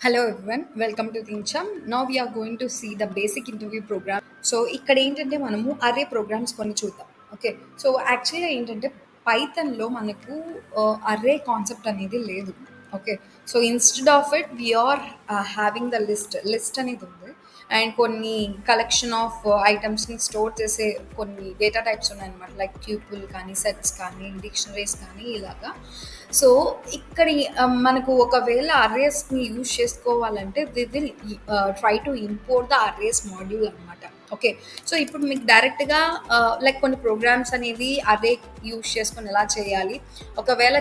Hello everyone, welcome to Tincham. Now we are going to see the basic interview program. So ఇక్కడ ఏంటంటే మనము అరే programmes కొన్ని చూద్దాం. ఓకే, సో యాక్చువల్గా ఏంటంటే పైథన్లో మనకు అరే కాన్సెప్ట్ అనేది లేదు. Okay, so instead of it we're having the list అనేది ఉంది. అండ్ కొన్ని కలెక్షన్ ఆఫ్ ఐటమ్స్ని స్టోర్ చేసే కొన్ని డేటా టైప్స్ ఉన్నాయన్నమాట, లైక్ ట్యూపుల్ కానీ సెట్స్ కానీ డిక్షనరీస్ కానీ ఇలాగా. సో ఇక్కడ మనకు ఒకవేళ అర్రేస్ని యూజ్ చేసుకోవాలంటే we will try to import the arrays module అనమాట. ఓకే, సో ఇప్పుడు మీకు డైరెక్ట్గా లైక్ కొన్ని ప్రోగ్రామ్స్ అనేది అర్రే యూజ్ చేసుకొని ఎలా చేయాలి, ఒకవేళ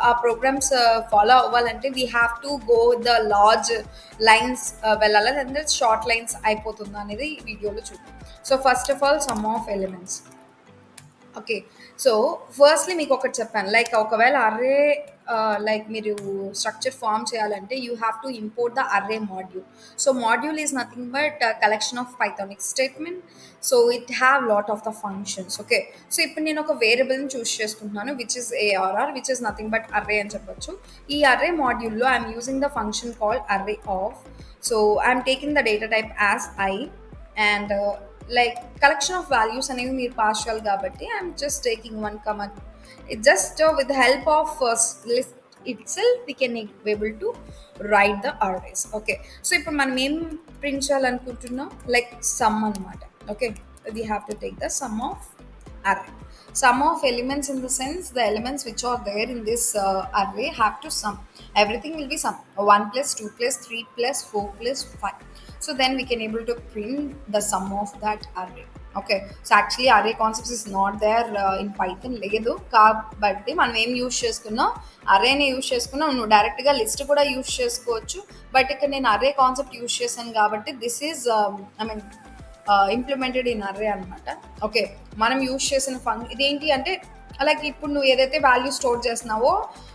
ఆ ప్రోగ్రామ్స్ ఫాలో అవ్వాలంటే we have to go the large lines వెళ్ళాలి, లేదంటే షార్ట్ లైన్స్ అయిపోతుందా అనేది ఈ వీడియోలో చూద్దాం. So first of all sum of elements. Okay, so firstly మీకు ఒకటి చెప్పాను, లైక్ ఒకవేళ అర్రే లైక్ మీరు స్ట్రక్చర్ ఫామ్ చేయాలంటే you have to import the array module. So module is nothing but collection of pythonic statement. So it have lot of the functions. Okay, so ఇప్పుడు నేను ఒక వేరియబుల్ని చూస్ చేసుకుంటున్నాను which is ARR, which is nothing but array అని చెప్పొచ్చు. ఈ array మాడ్యూల్లో I'm using the function called array of. So I'm taking the data type as I and like collection of values అనేవి మీరు పార్షియల్ కాబట్టి I'm just taking one come on. it just with the help of list itself we can able to write the arrays. Okay, so ఇప్పుడు మనం ఏం print చేయాలనుకుంటున్నాం, like some అనమాట. Okay, we have to take the sum of array. Sum of elements in the sense the elements which are there in this array have to sum. Everything will be sum. 1 plus 2 plus 3 plus 4 plus 5. So then we can able to print the sum of that array. Okay, so actually array concepts is not there in Python లేదు కాబట్టి మనం ఏం use చేసుకున్నాం, అరేనే use చేసుకున్నాం. నువ్వు డైరెక్ట్గా list కూడా use చేసుకోవచ్చు, బట్ ఇక్కడ నేను అరే కాన్సెప్ట్ యూజ్ చేశాను కాబట్టి this is I mean implemented in array అనమాట. ఓకే, మనం యూజ్ చేసిన ఇదేంటి అంటే అలాగే ఇప్పుడు నువ్వు ఏదైతే వాల్యూ స్టోర్ చేస్తున్నావో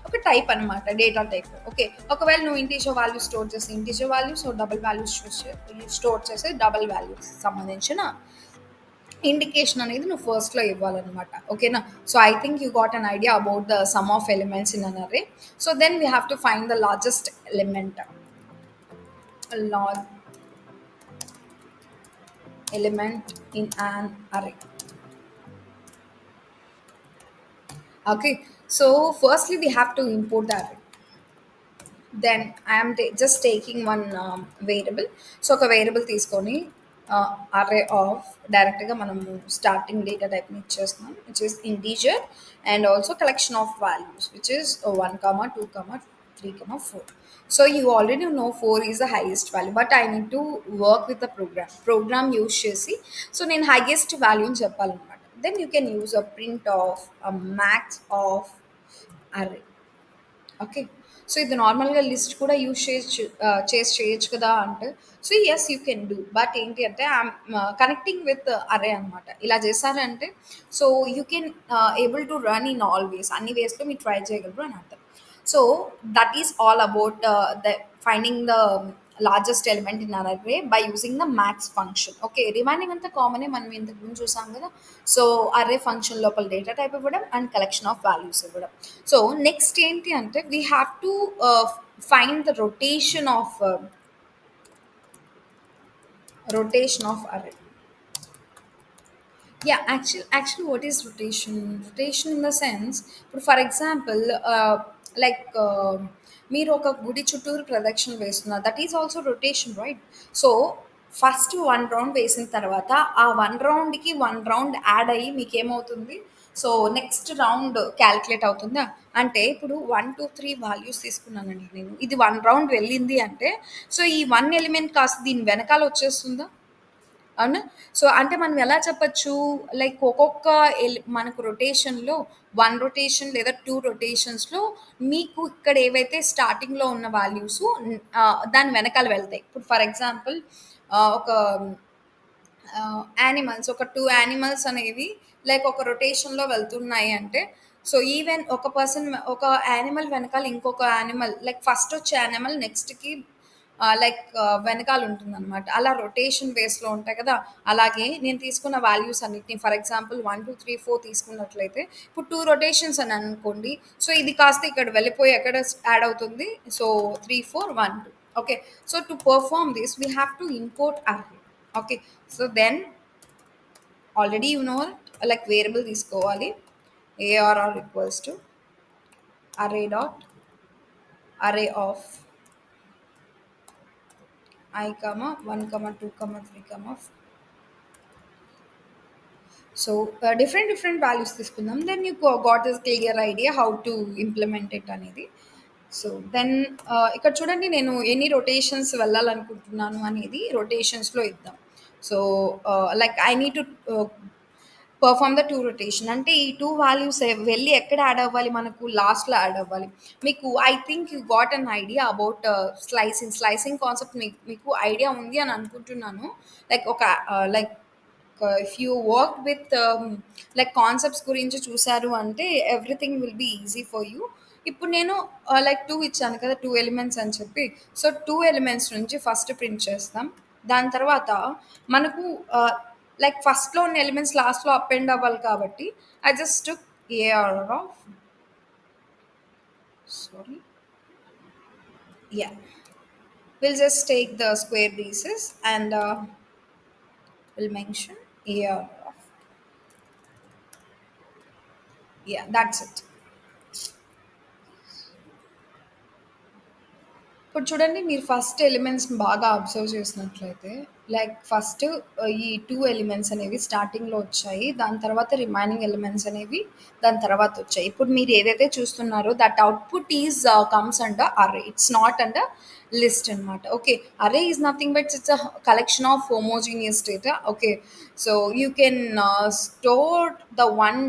ఒక టైప్ అనమాట, డేటా టైప్. ఓకే, ఒకవేళ నువ్వు ఇంటీజర్ వాల్యూ స్టోర్ చేస్తే integer value, so double values store చేస్తే డబుల్ వాల్యూస్ సంబంధించిన ఇండికేషన్ అనేది నువ్వు ఫస్ట్లో ఇవ్వాలన్నమాట. ఓకేనా, so I think you got an idea about the sum of elements in an array. So then we have to find the largest element, element in an array. Okay, so firstly we have to import the array. Then I am just taking one variable. So ఒక variable తీసుకొని array of డైరెక్ట్గా మనము starting data టైప్ని ఇచ్చేస్తున్నాం which is integer and also collection of values which is 1, 2, 3, 4. So you already know 4 is the highest value, but I need to work with the program use చేసి so నేను highest వాల్యూని చెప్పాలన్నమాట. Then you can use a print of max of array. Okay, so ఇది నార్మల్గా list కూడా use చేయొచ్చు కదా అంటే, so yes you can do, but ఏంటి అంటే ఐఎమ్ కనెక్టింగ్ విత్ అరే అనమాట. ఇలా చేశారంటే so you can able to run in all ways, అన్ని వేస్లో మీరు ట్రై చేయగలరు అని అర్థం. So that is all about the finding the largest element in array by using the max function. Okay, remaining అంతా కామనే, మనం ఇంతకు ముందు చూసాం కదా. సో అర్రే ఫంక్షన్ లోపల డేటా టైప్ ఇవ్వడం అండ్ కలెక్షన్ ఆఫ్ వాల్యూస్ ఇవ్వడం. సో నెక్స్ట్ ఏంటి అంటే we have to find the rotation of array. Yeah, actually what is rotation in the sense, for example like మీరు ఒక గుడి చుట్టూరు ప్రదక్షిణ వేస్తున్నారు, that is also rotation, right? So first 1 round వేసిన తర్వాత ఆ 1 రౌండ్కి 1 రౌండ్ యాడ్ అయ్యి మీకు ఏమవుతుంది, సో నెక్స్ట్ రౌండ్ క్యాలిక్యులేట్ అవుతుందా అంటే ఇప్పుడు 1, 2, 3 వాల్యూస్ తీసుకున్నానండి నేను, ఇది 1 రౌండ్ వెళ్ళింది అంటే సో ఈ 1 ఎలిమెంట్ కాస్త దీని వెనకాల వచ్చేస్తుందా, అవునా? సో అంటే మనం ఎలా చెప్పచ్చు, లైక్ ఒక్కొక్క మనకు రొటేషన్లో 1 రొటేషన్ లేదా 2 రొటేషన్స్లో మీకు ఇక్కడ ఏవైతే స్టార్టింగ్లో ఉన్న వాల్యూస్ దాని వెనకాల వెళ్తాయి. ఇప్పుడు ఫర్ ఎగ్జాంపుల్ ఒక యానిమల్స్, ఒక 2 యానిమల్స్ అనేవి లైక్ ఒక రొటేషన్లో వెళ్తున్నాయి అంటే సో ఈవెన్ ఒక యానిమల్ వెనకాల ఇంకొక యానిమల్, లైక్ ఫస్ట్ వచ్చే యానిమల్ నెక్స్ట్కి లైక్ వెనకాల ఉంటుందన్నమాట. అలా రొటేషన్ బేస్లో ఉంటాయి కదా. అలాగే నేను తీసుకున్న వాల్యూస్ అన్నిటిని ఫర్ ఎగ్జాంపుల్ 1, 2, 3, 4 తీసుకున్నట్లయితే ఇప్పుడు 2 రొటేషన్స్ అని అనుకోండి. సో ఇది కాస్త ఇక్కడ వెళ్ళిపోయి ఎక్కడ యాడ్ అవుతుంది, so 3, 4, 1, 2. Okay, so to perform this we have to import array. Okay, so then already you know like variable తీసుకోవాలి arr equals to array dot array of I comma 1 comma 2 comma 3 comma so different values తీసుకుందాం then you got is clear idea how to implement it అనేది so then ఇక్కడ చూడండి నేను ఎన్ని rotations వెళ్ళాలనుకుంటున్నాను అనేది రొటేషన్స్లో ఇద్దాం so like I need to perform the two rotation అంటే ఈ టూ వాల్యూస్ వెళ్ళి ఎక్కడ యాడ్ అవ్వాలి మనకు లాస్ట్లో యాడ్ అవ్వాలి మీకు I think you got an idea about slicing concept మీకు ఐడియా ఉంది అని అనుకుంటున్నాను లైక్ ఒక like if you work with like concepts గురించి చూసారు అంటే everything will be easy for you ఇప్పుడు నేను లైక్ టూ ఇచ్చాను కదా టూ ఎలిమెంట్స్ అని చెప్పి సో టూ ఎలిమెంట్స్ నుంచి ఫస్ట్ ప్రింట్ చేస్తాం దాని తర్వాత మనకు లైక్ ఫస్ట్లో ఉన్న ఎలిమెంట్స్ లాస్ట్లో అపెండ్ అవ్వాలి కాబట్టి I just took AR of sorry yeah will just take the square pieces and will mention AR of yeah that's it ఇప్పుడు చూడండి మీరు ఫస్ట్ ఎలిమెంట్స్ బాగా అబ్జర్వ్ చేసినట్లయితే లైక్ ఫస్ట్ ఈ టూ ఎలిమెంట్స్ అనేవి స్టార్టింగ్లో వచ్చాయి దాని తర్వాత రిమైనింగ్ ఎలిమెంట్స్ అనేవి దాని తర్వాత వచ్చాయి ఇప్పుడు మీరు ఏదైతే చూస్తున్నారో that output is comes under అరే ఇట్స్ నాట్ అండర్ లిస్ట్ అనమాట ఓకే అరే is nothing but it's a collection of homogeneous data okay so you can store the one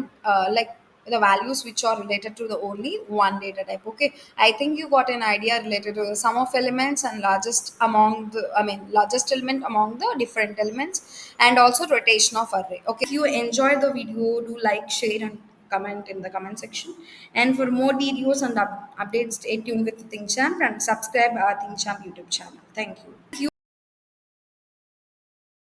like the values which are related to the only one data type okay I think you got an idea related to the sum of elements and largest among the largest element among the different elements and also rotation of array okay if you enjoyed the video do like share and comment in the comment section and for more videos and updates stay tuned with think champ and subscribe our think champ youtube channel thank you